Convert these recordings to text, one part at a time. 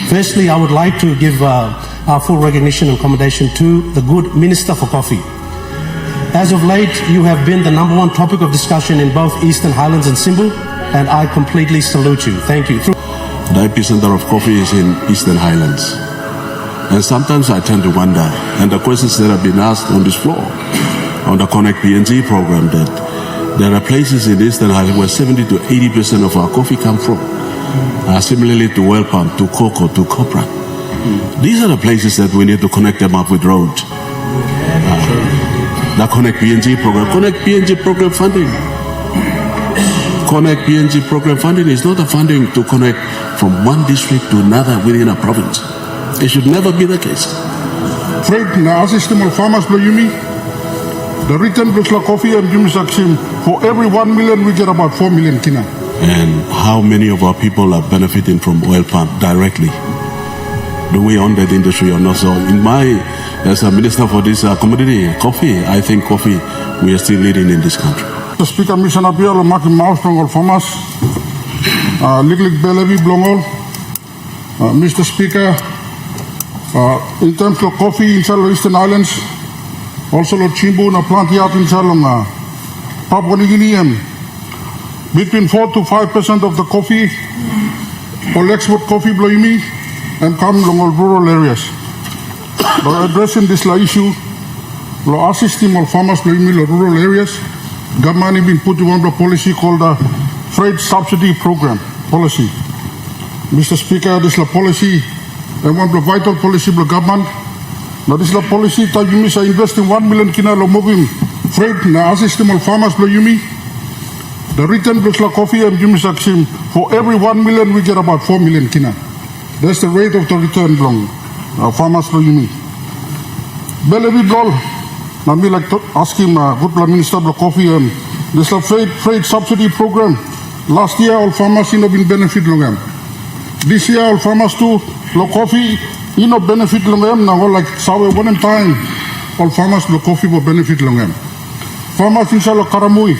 Firstly, I would like to give our full recognition and commendation to the good Minister for Coffee. As of late, you have been the #1 topic of discussion in both Eastern Highlands and Simbu, and I completely salute you. Thank you. The epicenter of coffee is in Eastern Highlands. And sometimes I tend to wonder, and the questions that have been asked on this floor, on the Connect PNG program, that there are places in Eastern Highlands where 70 to 80% of our coffee come from. Similarly to well palm, to cocoa, to copra. These are the places that we need to connect them up with roads. The Connect PNG program. Connect PNG program funding. Connect PNG program funding is not a funding to connect from one district to another within a province. It should never be the case. Fred na system of farmers blow Yumi. The return plus la coffee and Yumi Saksim. For every 1 million we get about 4 million kina. And how many of our people are benefiting from oil palm directly? Do we own that industry or not? So as a minister for this commodity, coffee, I think coffee, we are still leading in this country. The Speaker, Mission Appeal, Maki Mouse, Blongol Farmers, Liglig Belevi, Blongol, Mr. Speaker, in terms of coffee in Salo Eastern Islands, also Lord Chimbu, na plant yard in Salong, Papua New Guinea, between 4 to 5% of the coffee, all export coffee, Bloimi, and come from all rural areas. By addressing this issue, lo assisting all farmers in rural areas, government has been put on a policy called the Freight Subsidy Program policy. Mr. Speaker, this is a policy, and one of the vital policy of the government. Now this is a policy that you are investing 1 million kina lo moving freight na assisting all farmers Yumi. The return plus la coffee and Yumi Saksim. For every 1 million we get about 4 million kina. That's the rate of the return long farmers Yumi. Belevi Blol. Now me like to ask him, good Minister of Coffee and this freight subsidy program. Last year all farmers have been benefit long. This year all farmers too, lo coffee, benefit long. Now like sawe one time, all farmers lo coffee will benefit long. Farmers inshallah Karamui,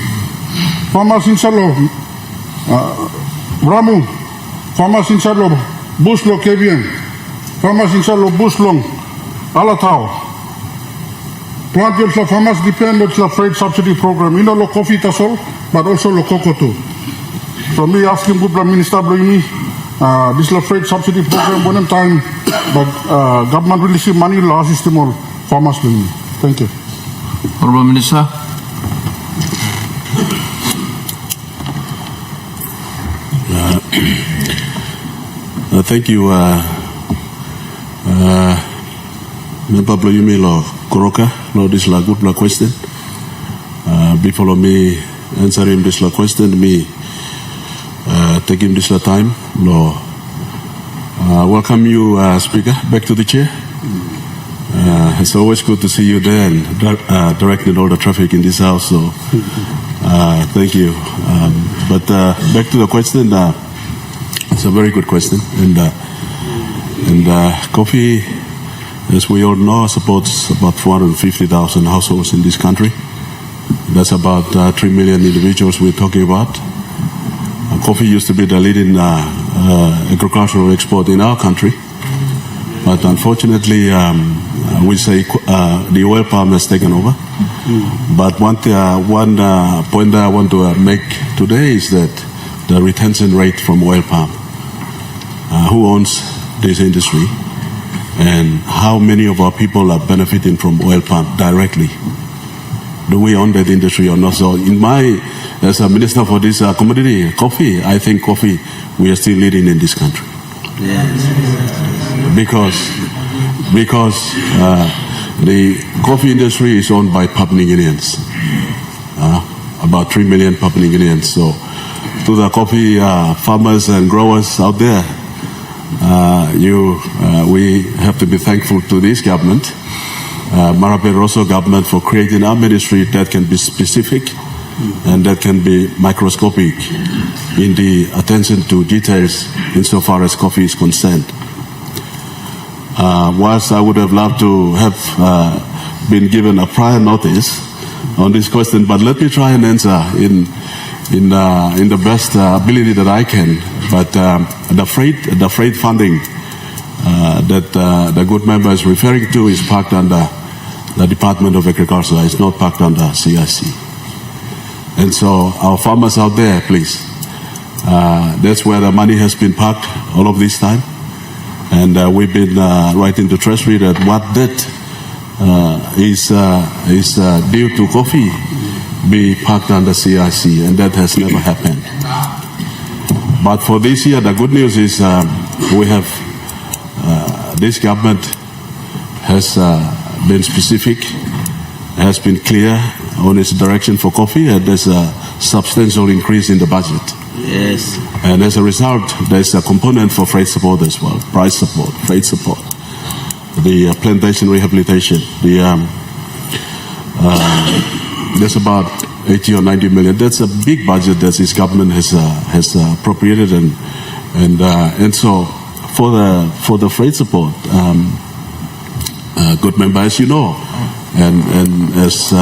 farmers inshallah Ramu, farmers inshallah Bush lo Kevian, farmers inshallah Bush long, Alatau. Plant your farmers depend on the freight subsidy program. Lo coffee tasol, but also lo cocoa too. So me asking good Minister Bloimi, this is freight subsidy program one time, but government releasing money law system all farmers Bloimi. Thank you. Honorable Minister. Thank you, Member Bloimi Law Koroka. No, this is a good question. Before me answering this question, me taking this time. No, welcome you, Speaker, back to the chair. It's always good to see you there and directing all the traffic in this house. So, thank you. But back to the question. It's a very good question, and coffee, as we all know, supports about 450,000 households in this country. That's about 3 million individuals we're talking about. Coffee used to be the leading agricultural export in our country, but unfortunately, we say the oil palm has taken over. But one point that I want to make today is that the retention rate from oil palm. Who owns this industry, and how many of our people are benefiting from oil palm directly? Do we own that industry or not? So as a minister for this commodity, coffee, I think coffee, we are still leading in this country. Yes. Because the coffee industry is owned by Papua New Guineans, about 3 million Papua New Guineans. So to the coffee farmers and growers out there, we have to be thankful to this government, Marape-Rosso government, for creating a ministry that can be specific and that can be microscopic in the attention to details insofar as coffee is concerned. Whilst I would have loved to have been given a prior notice on this question, but let me try and answer in the best ability that I can. But the freight funding that the good member is referring to is parked under the Department of Agriculture. It's not parked under CIC. And so our farmers out there, please, that's where the money has been parked all of this time. And we've been writing to Treasury that what debt is due to coffee be parked under CIC, and that has never happened. But for this year, the good news is we have, this government has been specific, has been clear on its direction for coffee, and there's a substantial increase in the budget. Yes. And as a result, there's a component for freight support as well, price support, freight support, the plantation rehabilitation. There's about 80 or 90 million. That's a big budget that this government has appropriated, and so for the freight support, good member, as you know, and as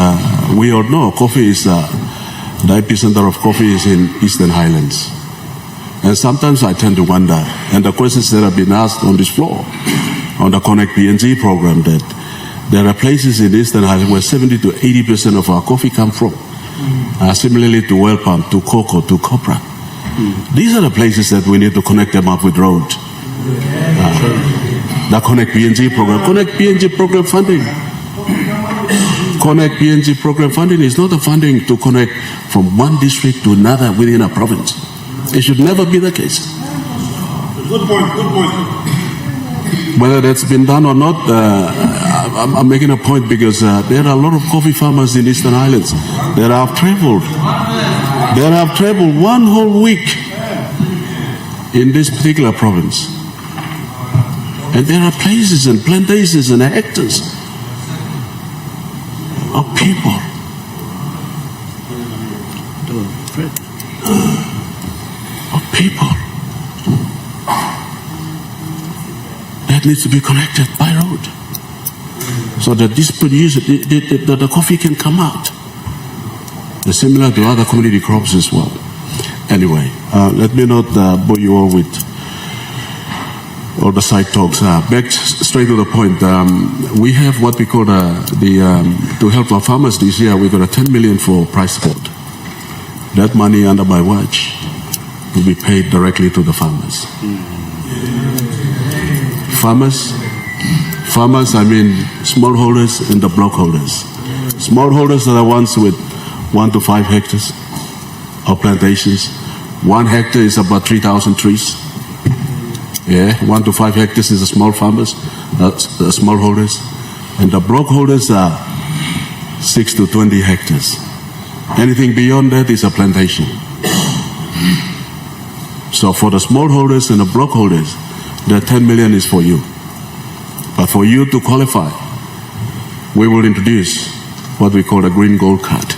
we all know, coffee is the epicenter of coffee is in Eastern Highlands. And sometimes I tend to wonder, and the questions that have been asked on this floor, on the Connect PNG program, that there are places in Eastern Highlands where 70 to 80% of our coffee come from. Similarly to well palm, to cocoa, to copra. These are the places that we need to connect them up with road. The Connect PNG program. Connect PNG program funding. Connect PNG program funding is not a funding to connect from one district to another within a province. It should never be the case. Good point. Whether that's been done or not, I'm making a point because there are a lot of coffee farmers in Eastern Highlands that have traveled. That have traveled one whole week in this particular province. And there are places and plantations and hectares of people that needs to be connected by road, so that this producer, the coffee can come out. It's similar to other commodity crops as well. Anyway, let me not bore you all with all the side talks. Back straight to the point. We have what we call to help our farmers this year. We got a 10 million for price support. That money under my watch will be paid directly to the farmers. Farmers, I mean smallholders and the blockholders. Smallholders are the ones with 1 to 5 hectares of plantations. 1 hectare is about 3,000 trees. 1 to 5 hectares is the small farmers, the smallholders. And the blockholders are 6 to 20 hectares. Anything beyond that is a plantation. So for the smallholders and the blockholders, the 10 million is for you. But for you to qualify, we will introduce what we call a green gold card.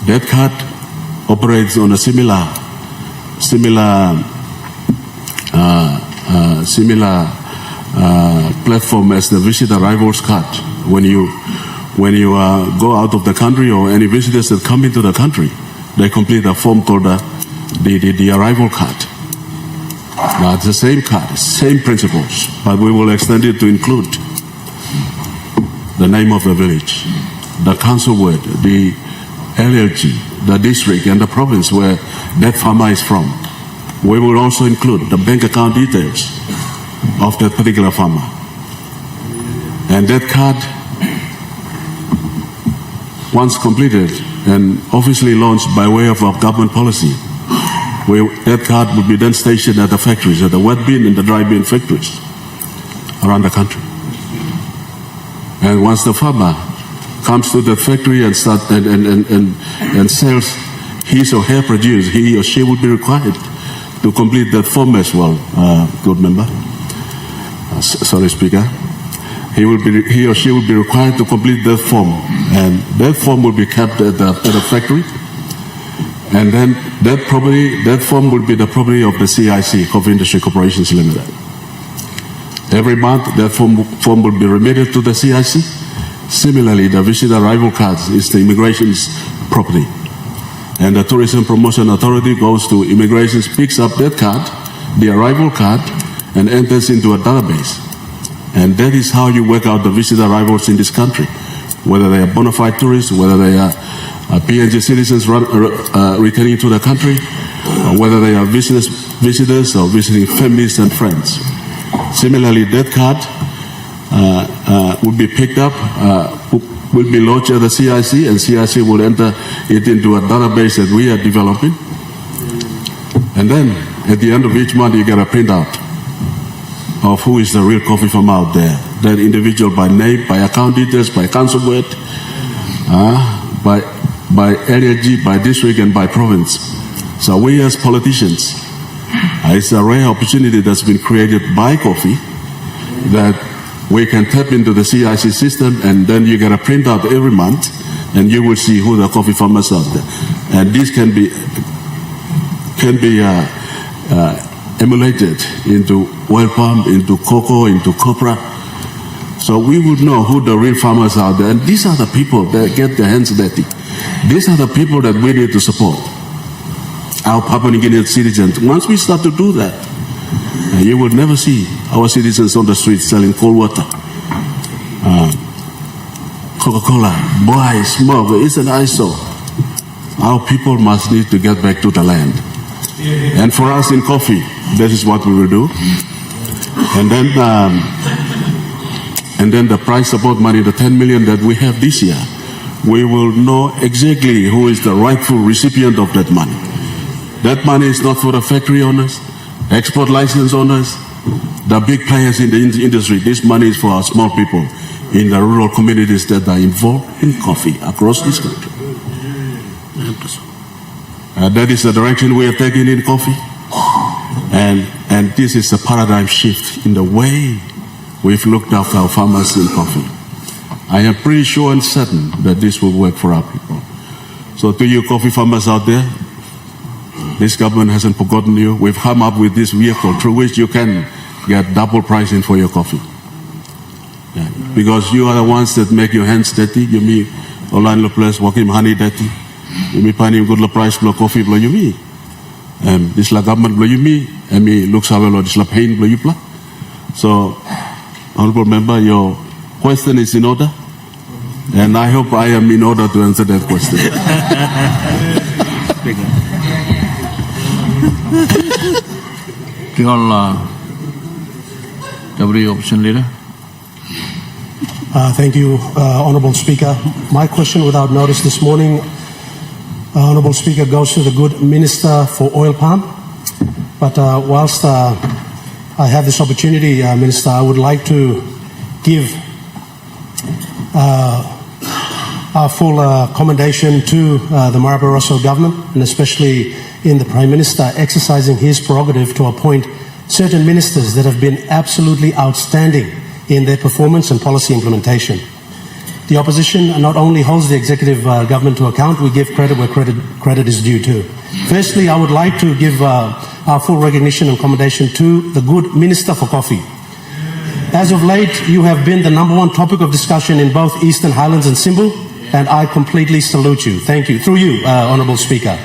That card operates on a similar platform as the visit arrivals card. When you go out of the country, or any visitors that come into the country, they complete a form called the arrival card. Now it's the same card, same principles, but we will extend it to include the name of the village, the council word, the LLG, the district and the province where that farmer is from. We will also include the bank account details of that particular farmer. And that card, once completed and officially launched by way of our government policy, that card will be then stationed at the factories, at the wet bin and the dry bin factories around the country. And once the farmer comes to the factory and sells his or her produce, he or she would be required to complete that form as well, good member. Sorry, Speaker. He or she will be required to complete that form, and that form will be kept at the factory. And then that form will be the property of the CIC, Coffee Industry Corporations Limited. Every month, that form will be remitted to the CIC. Similarly, the visit arrival cards is the immigration's property. And the Tourism Promotion Authority goes to immigration, picks up that card, the arrival card, and enters into a database. And that is how you work out the visitor arrivals in this country, whether they are bona fide tourists, whether they are PNG citizens returning to the country, or whether they are visitors or visiting families and friends. Similarly, that card will be picked up, will be lodged at the CIC, and CIC will enter it into a database that we are developing. And then, at the end of each month, you get a printout of who is the real coffee farmer out there. That individual by name, by account details, by council word, by area G, by district, and by province. So we as politicians, it's a rare opportunity that's been created by coffee that we can tap into the CIC system, and then you get a printout every month, and you will see who the coffee farmers are there. And this can be emulated into oil palm, into cocoa, into copra. So we would know who the real farmers are there. And these are the people that get their hands dirty. These are the people that we need to support, our Papua New Guinea citizens. Once we start to do that, you will never see our citizens on the streets selling cold water, Coca-Cola, boy, smoke, it's an eyesore. Our people must need to get back to the land. And for us in coffee, this is what we will do. And then the prize support money, the 10 million that we have this year, we will know exactly who is the rightful recipient of that money. That money is not for the factory owners, export license owners, the big players in the industry. This money is for our small people in the rural communities that are involved in coffee across this country. That is the direction we are taking in coffee. And this is a paradigm shift in the way we've looked after our farmers in coffee. I am pretty sure and certain that this will work for our people. So to you coffee farmers out there, this government hasn't forgotten you. We've come up with this vehicle through which you can get double pricing for your coffee. Yeah. Because you are the ones that make your hands dirty. You mean online lo plus walking honey dirty. You mean finding good price for coffee blow you me. This la government blow you me. And me looks how well this la pain blow you pla. So, honorable member, your question is in order, and I hope I am in order to answer that question. Deputy Opposition Leader. Thank you, Honourable Speaker. My question without notice this morning, Honourable Speaker, goes to the good Minister for Oil Palm. But whilst I have this opportunity, Minister, I would like to give our full commendation to the Marape-Rosso government, and especially in the Prime Minister exercising his prerogative to appoint certain ministers that have been absolutely outstanding in their performance and policy implementation. The opposition not only holds the executive government to account, we give credit where credit is due too. Firstly, I would like to give our full recognition and commendation to the good Minister for Coffee. As of late, you have been the #1 topic of discussion in both Eastern Highlands and Simbu, and I completely salute you. Thank you. Through you, Honourable Speaker.